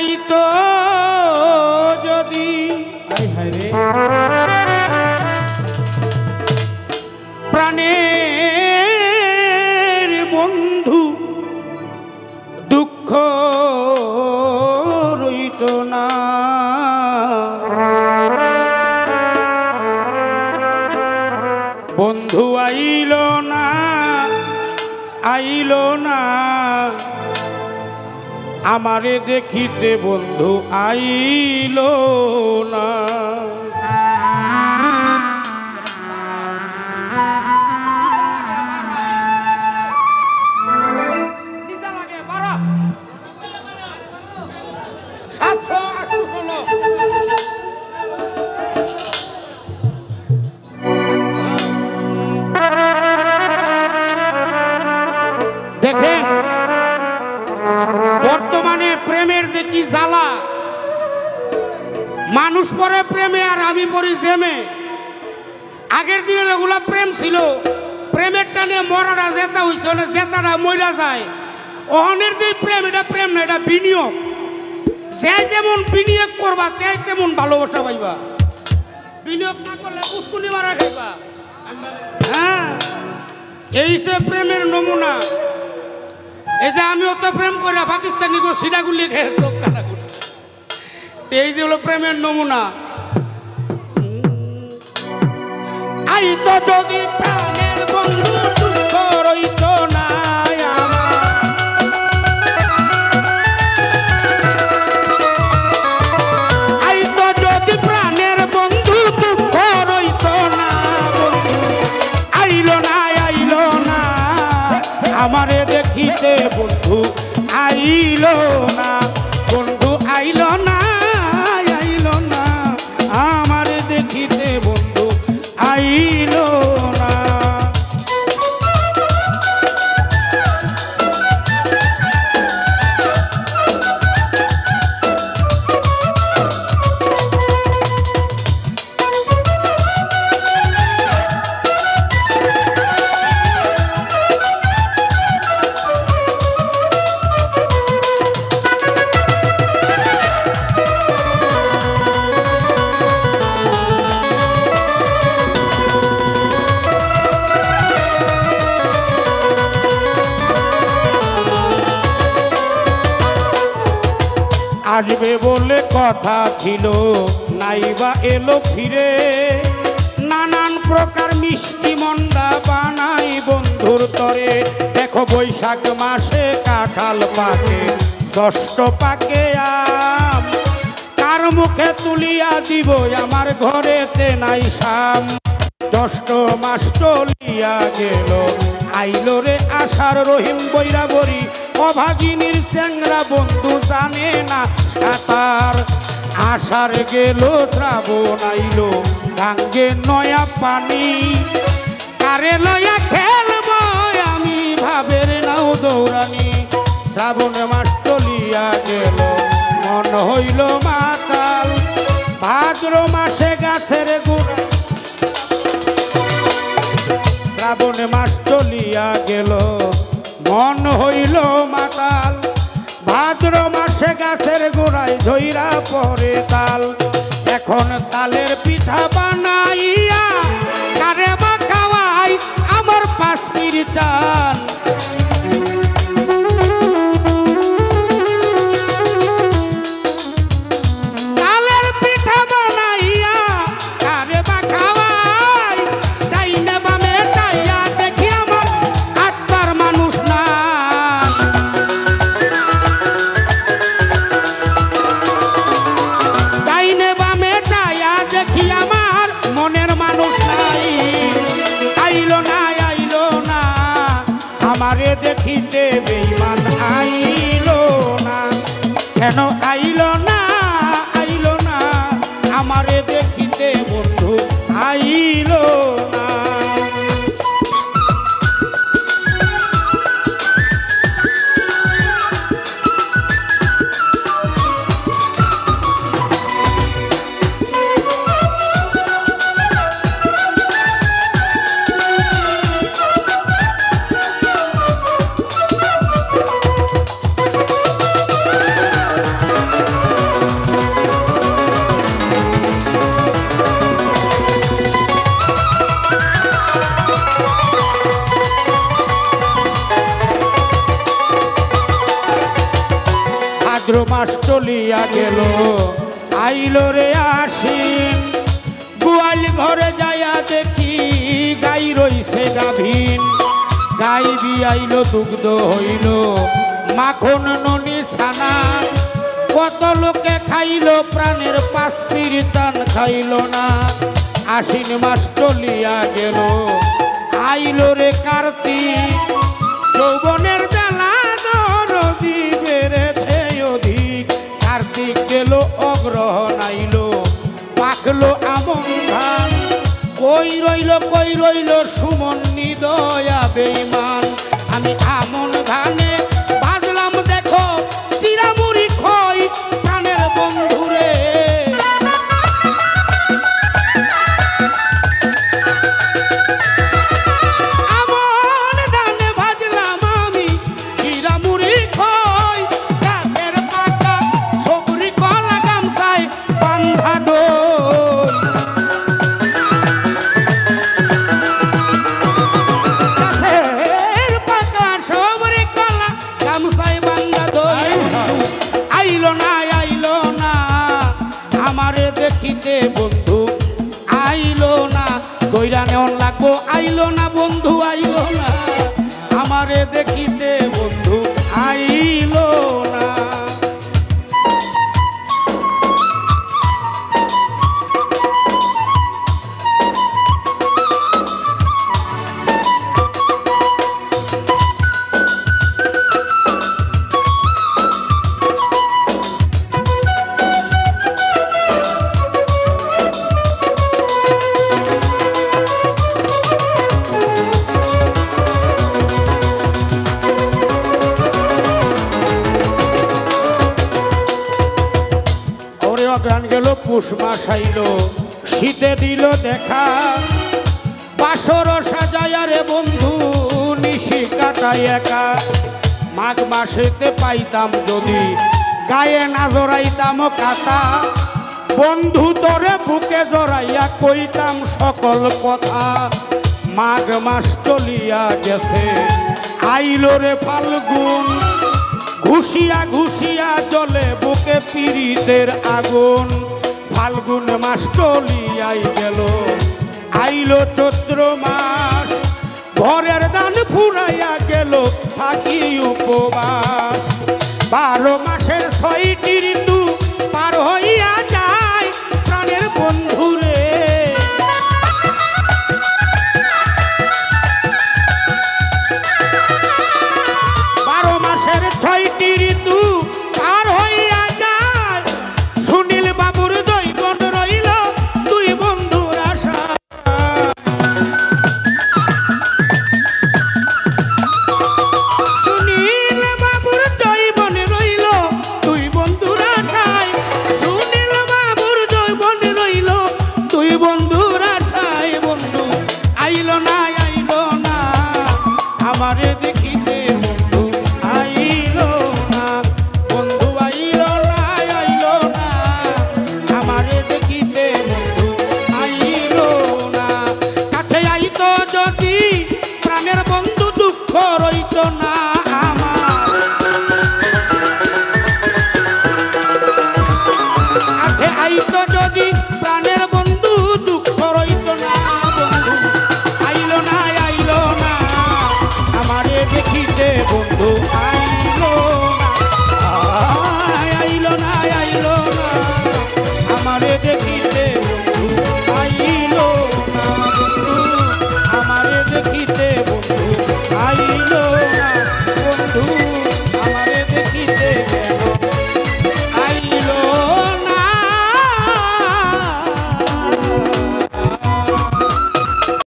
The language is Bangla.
যাইতো যদি প্রাণের বন্ধু দুঃখ রইত না বন্ধু আইল না আমারে দেখিতে বন্ধু আইল না দেখেন বর্তমানে প্রেমের যে কি জ্বালা মানুষ পরে প্রেমে আর আমি পড়ি প্রেমে আগের দিনের এগুলা প্রেম ছিল প্রেমের টানে মরাটা জেতা হইছে না জেতাটা মরা যায় ওহনের যে প্রেম এটা প্রেম না এটা বিনিয়োগ যে যেমন বিনিয়োগ করবা তে তেমন ভালোবাসা পাইবা বিনিয়োগ না করলে উস্কুনি মারা খাইবা হ্যাঁ এই যে প্রেমের নমুনা এই যে আমিও তো প্রেম করে পাকিস্তানি গো সিডাগুলি খেয়ে চোখ কানা করছি এই যে হলো প্রেমের নমুনা আই তো যদি প্রাণের বন্ধু দুঃখ রইত না আই তো যদি প্রাণের বন্ধু দুঃখ রইত না আইলো না আমারে দেখিতে বন্ধু আইল না বন্ধু আইল না আমারে দেখিতে বন্ধু আইল না আসবে বলে কথা ছিল নাইবা এলো ফিরে নানান প্রকার মিষ্টি মন্ডা বানাই বন্ধুর তরে দেখো বৈশাখ মাসে কাঁঠাল পাকে ষষ্ঠ পাকে আম কার মুখে তুলিয়া দিব আমার ঘরেতে নাই শাম ষষ্ঠ মাস চলিয়া গেল আইলো রে আষাঢ় রহিম বৈরা বরি অভাগিনীর চ্যাংরা বন্ধু জানে না সাঁতার আষাঢ় গেল শ্রাবণ আইলো গাঙ্গে নয়া পানি কারে লয়া খেলব আমি ভাবের নাও দৌড়ানি শ্রাবণ মাস চলিয়া গেল মন হইল মাতাল ভাদ্র মাসে গাছের গোড়া শ্রাবণ মাস চলিয়া গেল মন হইল মাতাল ভাদ্র মাসে গাছের গোড়ায় ধইরা পরে তাল এখন তালের পিঠা বানাইয়া কারে বা খাওয়াই আমার পাশমির চাল তালের পিঠা বানাইয়া কারে বা খাওয়াই ডাইনে বামে তাইয়া দেখি আমার আত্মার মানুষ না ডাইনে বামে তাইয়া দেখি আমার মনের মানুষ নাই আইলো না আমারে দেখিতে বেঈমান আইলো না কেন আইলো না আমারে দেখিতে বন্ধু আইলো না ভাদ্র মাস চলিয়া গেল আইল রে আশ্বিন গোয়াল ঘরে যাইয়া দেখি গাই রইছে গাভীন গাই বিয়াইল দুগ্ধ হইল মাখন ননি ছানা কত লোকে খাইল প্রাণের পাস্তির টান খাইল না আশ্বিন মাস চলিয়া গেল আইল রে কার্তিক যৌবনের জ্বালা নদী বেড়েছে অধিক কার্তিক গেল অগ্রহণ আইল পাকলো আমন ধান কই রইল সুমন নিদয়া বেঈমান আমি আমন ধানে বাজলাম দেখো চিরামুড়ি খই প্রাণের বন্ধুরে আমন ধানে ভাজলাম আমি চিরামুড়ি খই গাছের পাতা সবরি কলা গামছায় বান্ধা দই গাছের পাতা সবরি কলা গামছায় বান্ধা দই আইলো না আমারে দেখিতে বন্ধু আইলো না দইরা নেওয়ান লাগবো আইলো না বন্ধু আইলো না আমারে দেখিতে বন্ধু আইলো না গান গেল পুষ মাস আইল শীতে দিল দেখা বাসর সাজায়া রে বন্ধু নিশি কাটাই একা মাঘ মাসেতে পাইতাম যদি গায়ে না জড়াইতাম কাটা বন্ধু তোরে বুকে জড়াইয়া কইতাম সকল কথা মাঘ মাস চলিয়া গেছে আইল রে ফাল্গুন ঘুষিয়া জ্বলে বুকে পীড়িতের আগুন ফাল্গুন মাস চলিয়াই গেল আইল চৈত্র মাস ঘরের দান ফুরাইয়া গেল থাকি উপবাস 12 মাসের 6টি ঋতু পার হইয়া যায় প্রাণের বন্ধুরে ঋতু পার হইয়া যায় সুনীল বাবুর দৈবন রইল দুই বন্ধুর আশা সুনীল বাবুর দৈবন রইল দুই বন্ধুর আশায় সুনীল বাবুর দৈবন রইল দুই বন্ধুর আশায় বন্ধু আইল না আমারে দেখিতে বন্ধু আইল আমারে দেখিতে বন্ধু আইল না আমারে দেখিতে বন্ধু আইল না বন্ধু